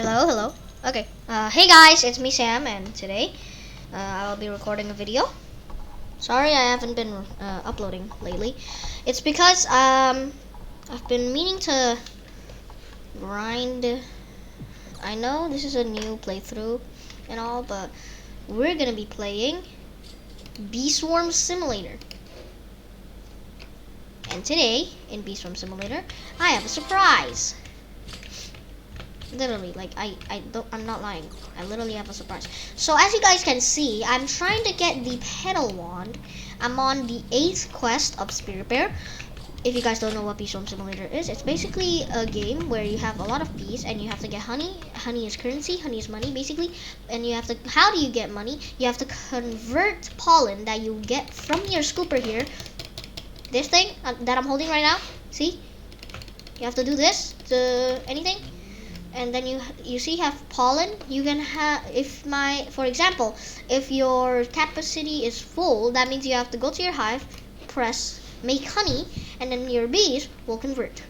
Hello, hello. Okay. Hey guys, it's me Sam, and today I'll be recording a video. Sorry, I haven't been uploading lately. It's because I've been meaning to grind. I know this is a new playthrough and all, but we're gonna be playing Bee Swarm Simulator. And today in Bee Swarm Simulator, I have a surprise. Literally, like I'm not lying. I literally have a surprise. So as you guys can see, I'm trying to get the petal wand. I'm on the 8th quest of Spirit Bear. If you guys don't know what Bee Swarm Simulator is, it's basically a game where you have a lot of bees and you have to get honey. Honey is currency, honey is money basically. And you have to, how do you get money? You have to convert pollen that you get from your scooper here. This thing that I'm holding right now, see? You have to do this to anything. And then you see have pollen. You can have, for example, if your capacity is full, that means you have to go to your hive, press make honey, and then your bees will convert.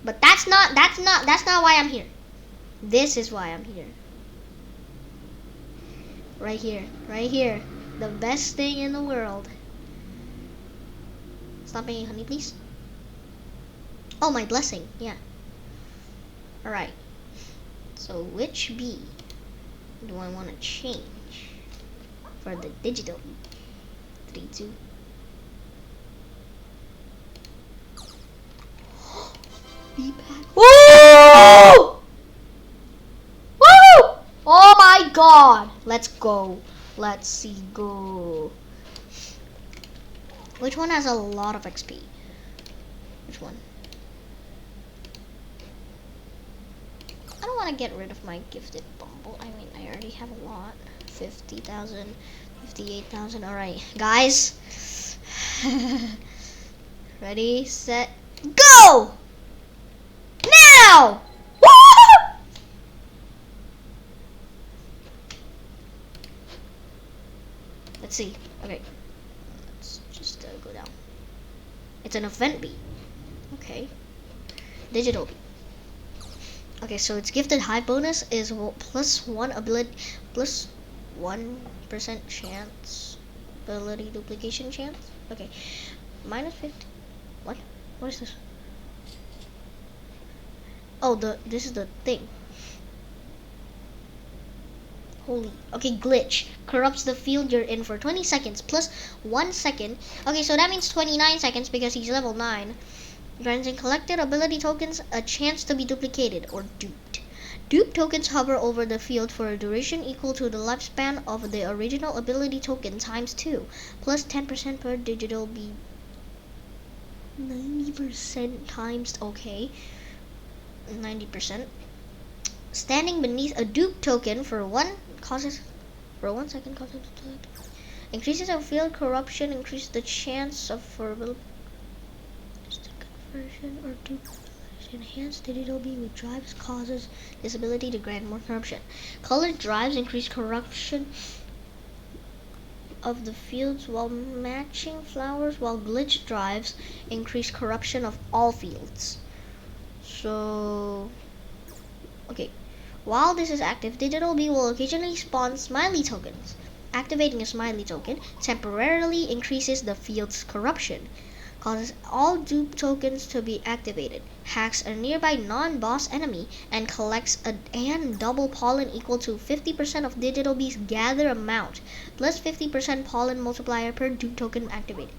But that's not why I'm here. This is why I'm here. Right here, the best thing in the world. Stop making honey, please. Oh, my blessing, yeah. Alright, so which bee do I want to change for the digital bee? 3, 2. Bee pack. Woo! Woo! Oh my god! Let's go. Let's see, go. Which one has a lot of XP? Which one? I don't want to get rid of my gifted bumble. I mean, I already have a lot. 50,000, 58,000. Alright, guys. Ready, set, go! Now! Woo! Let's see. Okay. Let's just go down. It's an event bee. Okay. Digital bee. Okay, so its gifted hive bonus is +1 ability, +1% chance, ability duplication chance. Okay, -50. What? What is this? Oh, this is the thing. Holy. Okay, glitch corrupts the field you're in for 20 seconds +1 second. Okay, so that means 29 seconds because he's level 9. Granting collected ability tokens a chance to be duplicated or duped. Dupe tokens hover over the field for a duration equal to the lifespan of the original ability token times 2, +10% per digital bee. 90% times, okay. 90%. Standing beneath a dupe token for 1 second causes increases of field corruption, increases the chance of conversion or duplication. Enhanced digital bee with drives causes this ability to grant more corruption. Colored drives increase corruption of the fields while matching flowers, while glitch drives increase corruption of all fields. So, okay. While this is active, digital bee will occasionally spawn smiley tokens. Activating a smiley token temporarily increases the field's corruption. Causes all dupe tokens to be activated, hacks a nearby non-boss enemy, and collects and double pollen equal to 50% of digital bee's gather amount, +50% pollen multiplier per dupe token activated.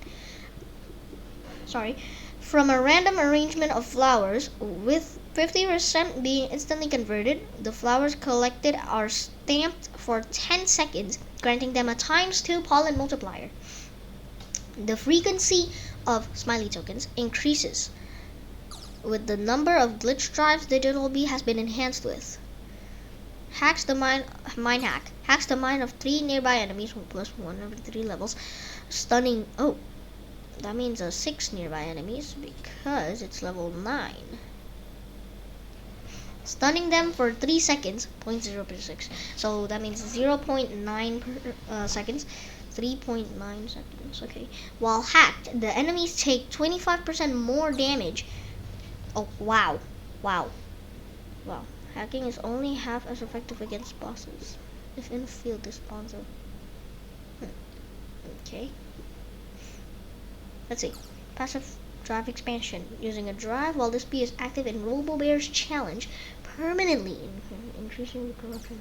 From a random arrangement of flowers, with 50% being instantly converted, the flowers collected are stamped for 10 seconds, granting them a ×2 pollen multiplier. The frequency of smiley tokens increases with the number of glitch drives digital bee has been enhanced with. Hacks the mine hack. Hacks the mind of 3 nearby enemies +1 every 3 levels. Stunning. Oh, that means 6 nearby enemies because it's level 9. Stunning them for 3 seconds, 0.0 per 6. So that means 0.9 seconds. 3.9 seconds, okay. While hacked, the enemies take 25% more damage. Oh, wow. Hacking is only half as effective against bosses. If in the field, this spawns a... Okay. Let's see. Passive drive expansion. Using a drive while this bee is active in Robo-Bear's challenge, permanently increasing the corruption.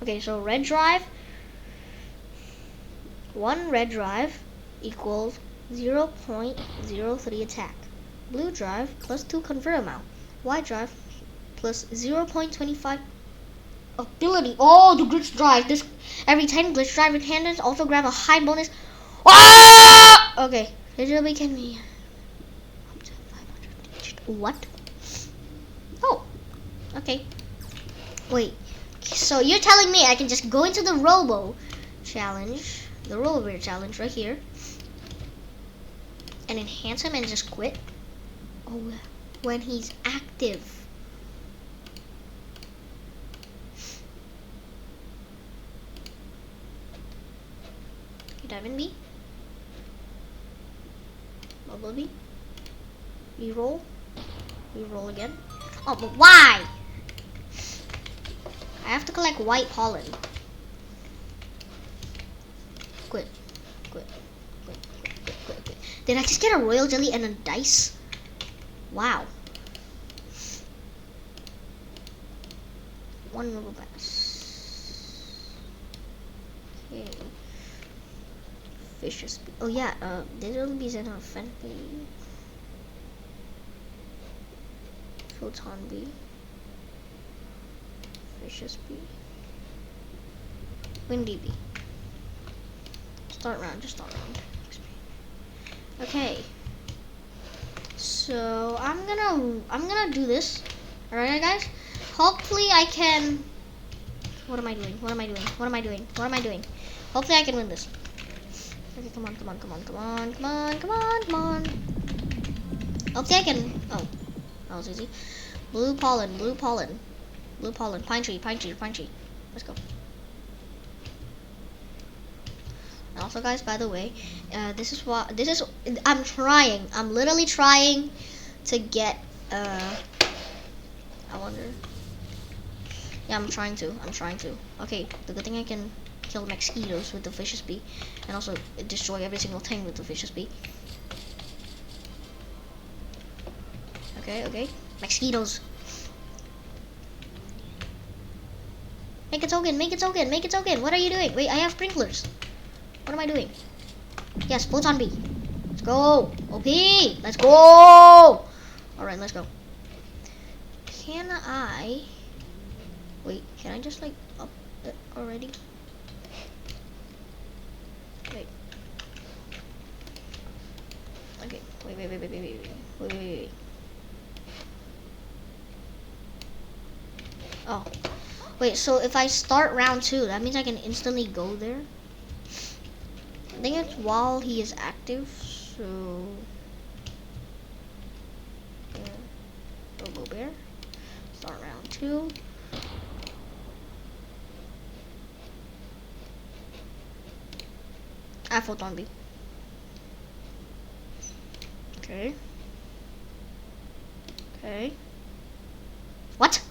Okay, so red drive. 1 red drive equals 0.03 attack. Blue drive plus 2 convert amount. White drive plus 0.25 ability. Oh, the glitch drive. This every 10 glitch drive inhabitants also grab a high bonus. Ah! Okay, literally can be up to 500. What? Oh, okay. Wait. So you're telling me I can just go into the Robo challenge, the Robo-Bear challenge right here, and enhance him and just quit? Oh, when he's active. Diamond B. Bumblebee. Reroll. Reroll again. Oh, but why? I have to collect white pollen. Quit. Quit. Quit. Quit. Quit. Quit. Quit. Did I just get a royal jelly and a dice? Wow. 1 Robo Bass. Okay. Vicious bee. Oh yeah, digital bees and a friendly. Photon bee. Vicious bee. Windy bee. Start round, just start round. Okay. So I'm gonna do this. Alright guys? Hopefully I can. What am I doing? What am I doing? What am I doing? What am I doing? Hopefully I can win this. Okay, come on, come on, come on, come on, come on, come on, come on. Hopefully I can. Oh, that was easy. Blue pollen, blue pollen, blue pollen. Pine tree, pine tree, pine tree. Let's go. And also, guys, by the way, this is what this is. I'm trying. I'm literally trying to get. I wonder. Yeah, I'm trying to. I'm trying to. Okay, the good thing I can kill mosquitoes with the vicious bee, and also destroy every single thing with the vicious bee. Okay, okay. Mosquitoes. Make a token, make a token, make a token. What are you doing? Wait, I have sprinklers. What am I doing? Yes, photon bee. Let's go. OP. Let's go. Alright, let's go. Can I... Wait, can I just like up it already? Wait. Okay, wait. Oh. Wait, so if I start round 2, that means I can instantly go there? I think it's while he is active, so... Yeah. Robo-Bear. Start round 2. I have photon bee. Okay. Okay. What?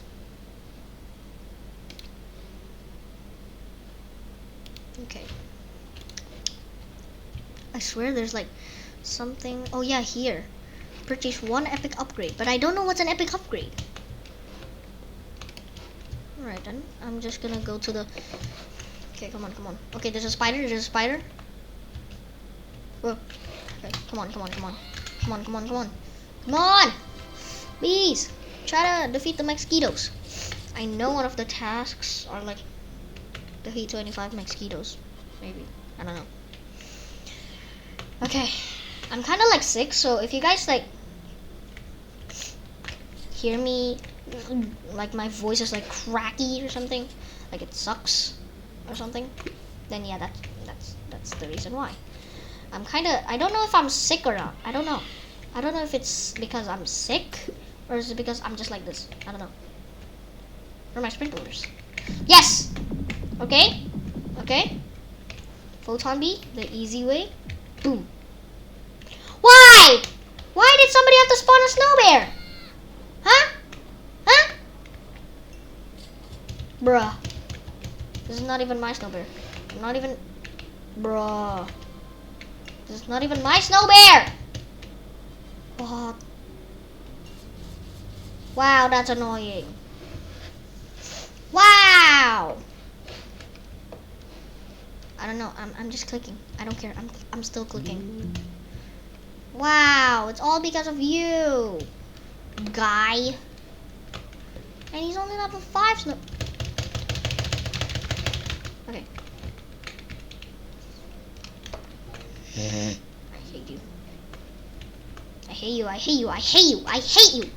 Okay. I swear there's like something. Oh yeah, here. Purchase 1 epic upgrade, but I don't know what's an epic upgrade. Alright then. I'm just gonna go to the... Okay, come on, come on. Okay, there's a spider, there's a spider. Whoa. Okay, come on, come on, come on. Come on, come on, come on. Come on! Bees! Try to defeat the mosquitoes. I know one of the tasks are like defeat 25 mosquitoes. Maybe. I don't know. Okay. I'm kind of like sick, so if you guys like hear me like my voice is like cracky or something, like it sucks or something, then yeah, that's the reason why. I'm kind of, I don't know if I'm sick or not. I don't know. I don't know if it's because I'm sick or is it because I'm just like this. I don't know. Where are my sprinklers? Yes! Okay. Okay. Photon bee, the easy way. Boom. What? Why? Why did somebody have to spawn a snow bear? Huh? Huh? Bruh. This is not even my snow bear. I'm not even... Bruh. This is not even my snow bear! What? Wow, that's annoying. Wow! I don't know. I'm just clicking. I don't care. I'm still clicking. Wow, it's all because of you, guy. And he's only level 5 snow. Okay. I hate you. I hate you. I hate you. I hate you. I hate you.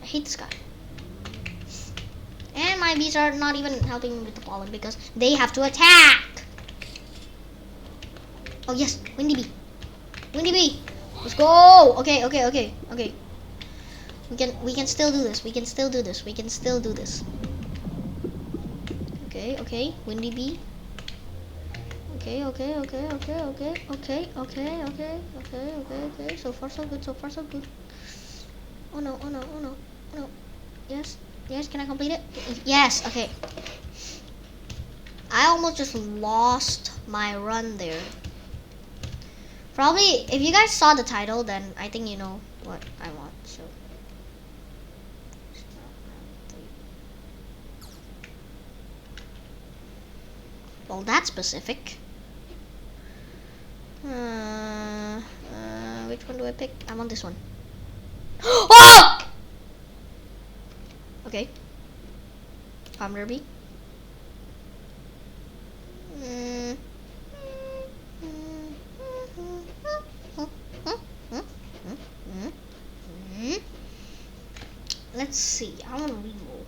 I hate this guy. And my bees are not even helping me with the pollen because they have to attack. Oh yes, Windy Bee. Windy Bee. Let's go. Okay, okay, okay, okay. We can still do this. We can still do this. We can still do this. Okay, okay, Windy Bee. Okay, okay, okay, okay, okay, okay, okay, okay, okay, okay, okay. So far so good, so far so good. Oh no, oh no, oh no, oh no. Yes, yes, can I complete it? Yes, okay. I almost just lost my run there. Probably, if you guys saw the title, then I think you know what I want, so. Well, that's specific. Which one do I pick? I want this one. Oh! Okay. Farm derby. Let's see. I want to reroll.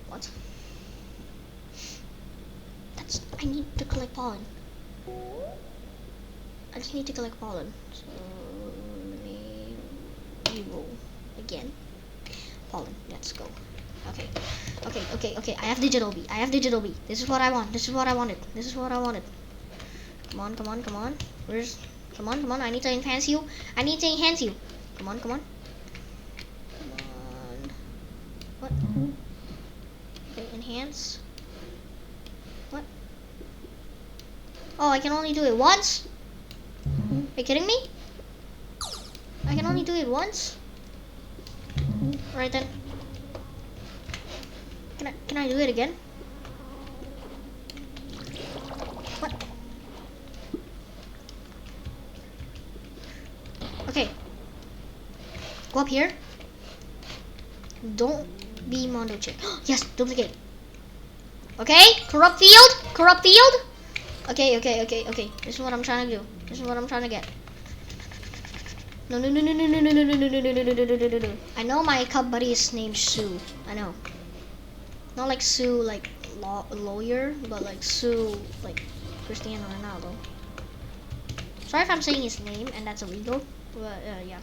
What? I need to collect pollen. I just need to collect pollen. So let me reroll again. Pollen. Let's go. Okay. Okay. Okay. Okay. I have digital bee. I have digital bee. This is what I want. This is what I wanted. This is what I wanted. Come on. Come on. Come on. Where's? Come on. Come on. I need to enhance you. I need to enhance you. Come on. Come on. Come on. What? Okay. Enhance. What? Oh, I can only do it once? Are you kidding me? I can only do it once? Alright then. Can I do it again? What? Okay. Go up here. Don't be Mondo Chick. Yes, duplicate. Okay, corrupt field. Corrupt field. Okay, okay, okay, okay. This is what I'm trying to do. This is what I'm trying to get. No, no, no, no, no, no, no, no, no, no, no, no, no, no, no, no. I know my cub buddy is named Sue. I know. Not like Sue, like lawyer, but like Sue, like Cristiano Ronaldo. Sorry if I'm saying his name and that's illegal, but yeah.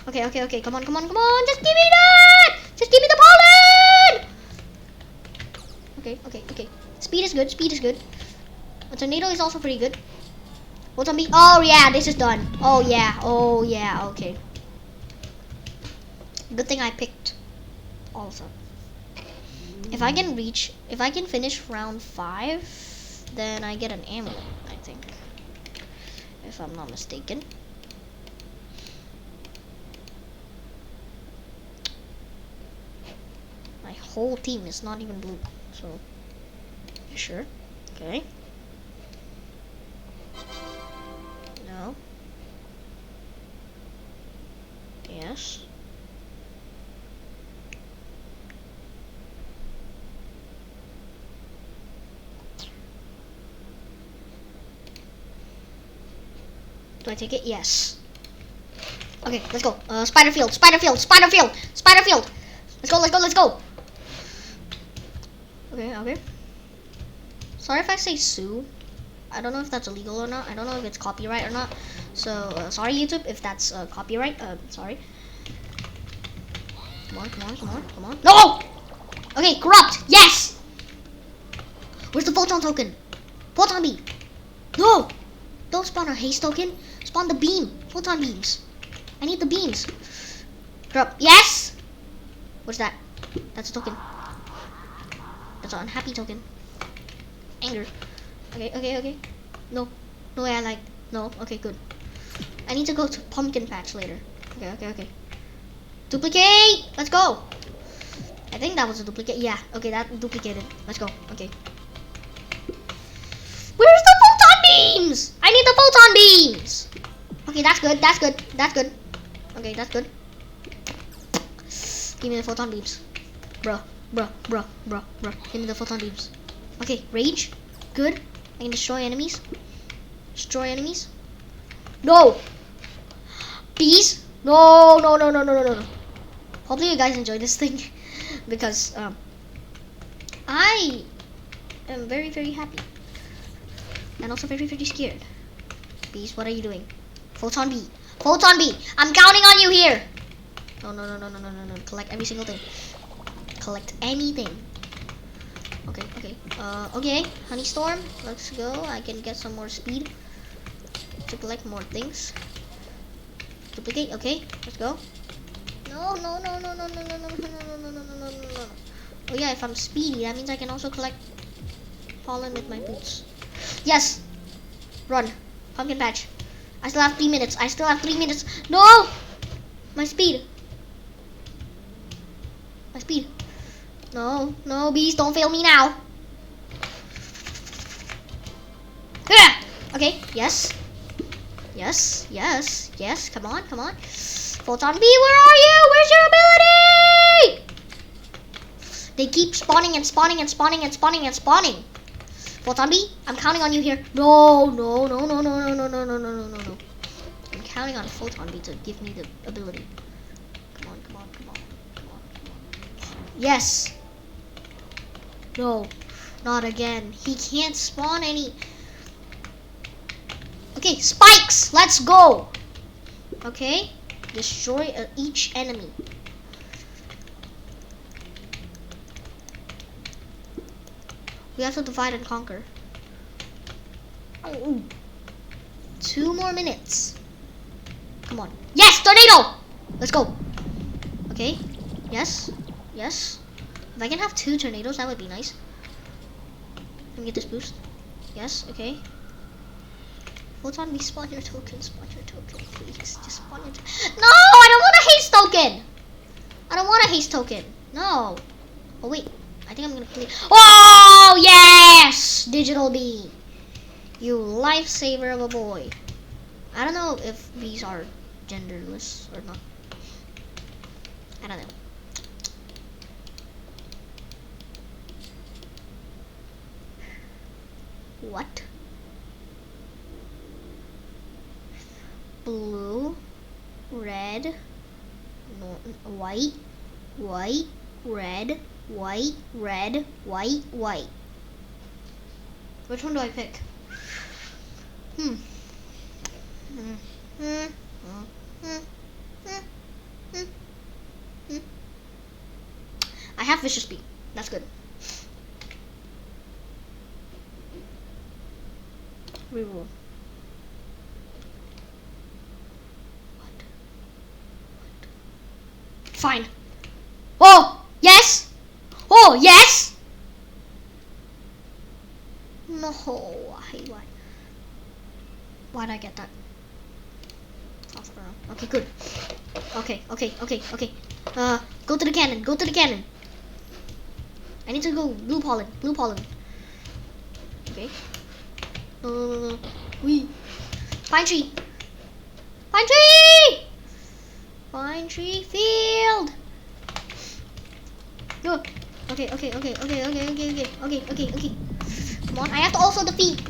Okay, okay, okay. Come on, come on, come on. Just give me that. Just give me the pollen. Okay, okay, okay. Speed is good. Speed is good. A tornado is also pretty good. What's on me? Oh yeah, this is done. Oh yeah. Oh yeah. Okay. Good thing I picked. Also. If I can finish round 5, then I get an amulet, I think. If I'm not mistaken. My whole team is not even blue, so sure. Okay. No. Yes. Do I take it? Yes. Okay, let's go. Spider field, spider field, spider field, spider field. Let's go, let's go, let's go. Okay, okay. Sorry if I say Sue. I don't know if that's illegal or not. I don't know if it's copyright or not. So, sorry YouTube if that's copyright. Sorry. Come on, come on, come on, come on. No! Okay, corrupt. Yes! Where's the Photon token? Photon bee. No! Don't spawn a haste token. Spawn the beam. Photon beams. I need the beams. Drop. Yes! What's that? That's a token. That's an unhappy token. Anger. Okay. No. No way I like. No. Okay, good. I need to go to pumpkin patch later. Okay. Duplicate! Let's go! I think that was a duplicate. Yeah, okay, that duplicated. Let's go. Okay. Where's the photon beams? I need the photon beams! Okay, that's good. Okay, that's good. Give me the photon beams. Bruh. Give me the photon beams. Okay, rage. Good. I can destroy enemies. No! Bees? No. Hopefully you guys enjoy this thing. Because I am very, very happy. And also very, very scared. Bees, what are you doing? Photon bee. I'm counting on you here. No. Collect every single thing. Collect anything. Okay. Okay. Honey storm. Let's go. I can get some more speed to collect more things. Duplicate. Okay. Let's go. No. Oh yeah, if I'm speedy, that means I can also collect pollen with my boots. Yes. Run. Pumpkin patch. I still have 3 minutes. No! My speed. No, bees, don't fail me now. Okay, yes. Come on. Photon bee, where are you? Where's your ability? They keep spawning. Photon bee, I'm counting on you here. No. I'm counting on Photon bee to give me the ability. Come on. Yes. No, not again. He can't spawn any. Okay, spikes. Let's go. Okay, destroy each enemy. We have to divide and conquer. Oh, 2 more minutes. Come on. Yes, tornado. Let's go. Okay. Yes. If I can have 2 tornadoes, that would be nice. Let me get this boost. Yes. Okay. Photon bee, spawn your token, please. Just spawn your token. No, I don't want a haste token. No. Oh wait, I think I'm gonna play. Oh yes, digital bee. You lifesaver of a boy. I don't know if bees are genderless or not. I don't know. What? Blue, red, white, red, white. Which one do I pick? I have vicious bee. That's good. Reroll. What? Fine. Oh yes. No. Why'd I get that? Okay, good. Okay. Go to the cannon. I need to go blue pollen. Okay. No. Pine tree field. Go. Okay. Come on, I have to also defeat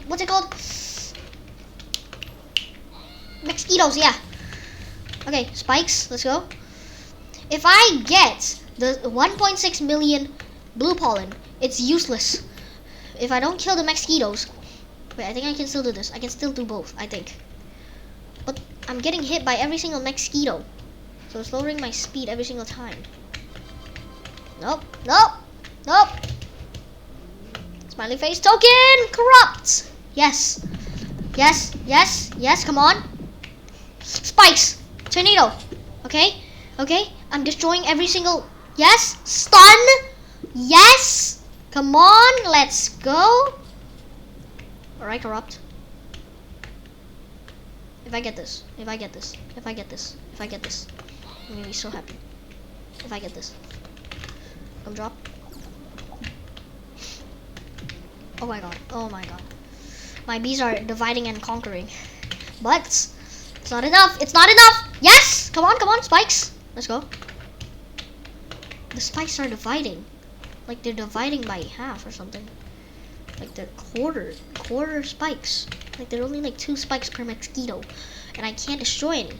what's it called? Mosquitoes, yeah. Okay, spikes, let's go. If I get the 1.6 million blue pollen, it's useless. If I don't kill the mosquitoes. Wait, I think I can still do this. I can still do both, I think. But I'm getting hit by every single mosquito. So it's lowering my speed every single time. Nope. Smiley face token! Corrupt! Yes. Yes, yes, yes, come on. Spikes. Tornado. Okay, okay. I'm destroying every single... Yes, stun. Yes. Come on, let's go. Alright, corrupt. If I get this, if I get this, if I get this, if I get this, I'm gonna be so happy. If I get this. Come drop. Oh my god, oh my god. My bees are dividing and conquering. But it's not enough, it's not enough! Yes! Come on, spikes. Let's go. The spikes are dividing. Like they're dividing by half or something. Like they're quarter spikes. Like there are only like 2 spikes per mosquito. And I can't destroy any.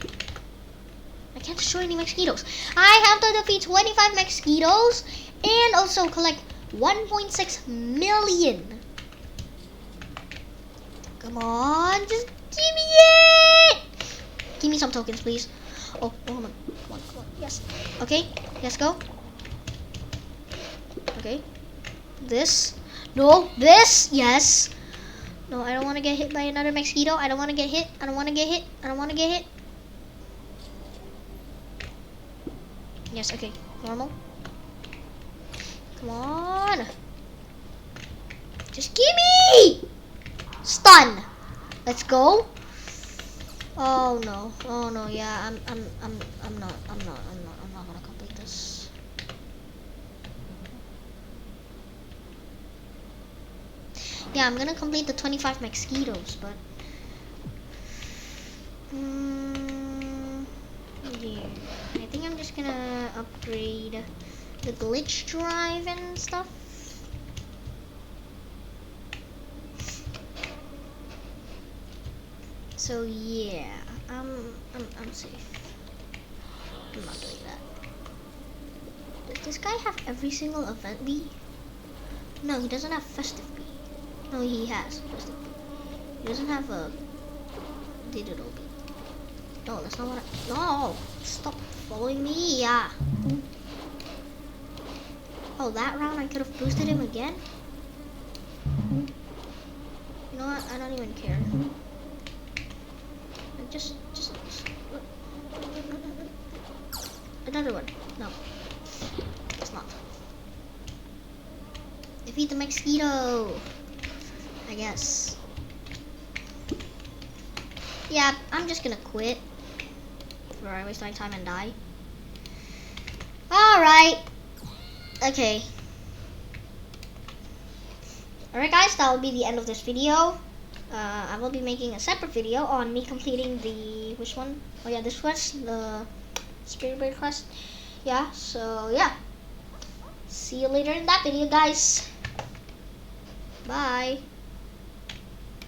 I can't destroy any mosquitoes. I have to defeat 25 mosquitoes and also collect 1.6 million. Come on, just give me it! Give me some tokens, please. Oh, hold on. Come on. Yes. Okay, let's go. Okay. This. No, this. Yes. No, I don't want to get hit by another mosquito. I don't want to get hit. I don't want to get hit. I don't want to get hit. Yes, okay. Normal. Come on. Just give me! Stun. Let's go. Oh no. Oh no. Yeah, I'm not gonna complete this. Yeah, I'm gonna complete the 25 mosquitoes, but yeah. I think I'm just gonna upgrade the glitch drive and stuff. So yeah, I'm safe. I'm not doing that. Does this guy have every single event bee? No, he doesn't have festive bee. No, he has festive bee. He doesn't have a digital bee. No, that's not what I... No! Stop following me! Yeah. Oh, that round I could have boosted him again? You know what? I don't even care. Just... Another one. No. It's not. Defeat the mosquito! I guess. Yeah, I'm just gonna quit. Before I waste my time and die. Alright. Okay. Alright guys, that will be the end of this video. I will be making a separate video on me completing the... Which one? Oh yeah, this quest. The Spirit Bird quest. Yeah, so yeah. See you later in that video guys. Bye.